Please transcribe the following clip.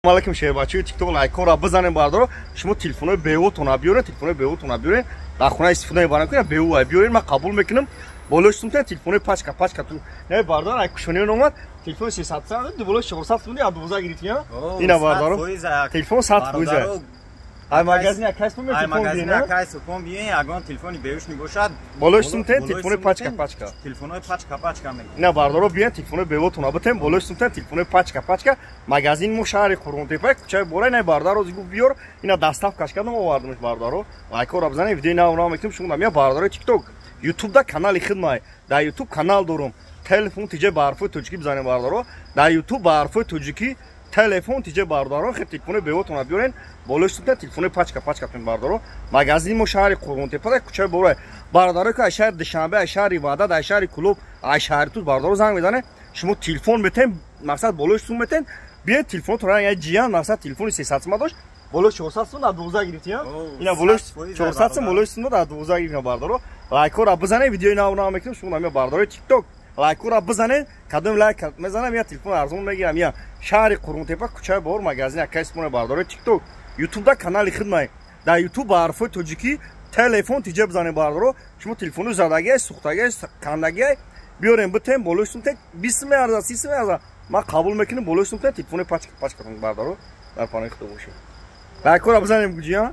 Aleyküm şehirbaçı TikTok like'ı ra bızanın bardır. Şumu telefonu beyo tona biyorin, telefonu beyo tona biyorin. Daxuna istifade baran ki beyo ay biyorin. Ma kabul mekinim. Boluştum te telefonu paçka tu. Ne bardır? Ay kuşanıyor normal. Telefonu şey satsan da buluş şor satsın diye aduza girip ya. Yine bardır. Telefon sat koyza. Ay magazin akais mı telefon magazin diye. akais kon biye agon telefoni beyoş ni boşad. Boluştum te telefonu paçka. Telefonu paçka me. Ne bardır o biye telefonu beyo tona bitem boluştum te telefonu paçka. Magazin mu şahri Qurg'ontepa kuchay boray ne bardır o zigu biyor. Yine dastav kaşkadım o varmış bardır o. Like ra bzane video na unam ektim şundan ya bardır TikTok. YouTube'da kanal xidmay. Da YouTube kanal durum. Telefon tije barfı tujki bzane bardır o. Da YouTube barfı tujki telefon tije bardır o. Telefonu beyo tona biyoren. Boluştum te telefonu paçka tun bardır o. Magazin mu şahri Qurg'ontepa kuchay boray. Bardır ka şehir Dushanbe, şehir Rivada, şehir Kulub, şehir tuz bardır o zang bezane. Şumu telefon betem maksat boluştum beten. Bir telefon turan ya cihan maksat telefonu ses satma doş. Boluş çoğusatsın da doza girip ya. Yine boluş çoğusatsın boluşsun da doza girip bardır o. Like ra bızane videoyu na unam ektim şundan ya bardır o TikTok. Like ra bızane kadın like atmazana ya telefon arzum megiram ya. Şehri Qurg'ontepa kuchay bor magazin akais mone bardır o TikTok. YouTube'da kanal xidmay. Da YouTube harfi tojiki telefon tije bzane bardır o. Şumu telefonu zadagi, suxtagi, kandagi biyoren bitem boluşsun tek 20 arza 30 arza. Ma kabul mekinim boluştum te telefonu paçka bardır o. Dar panayı xıtı boşu. Like ra bzanem gujiya.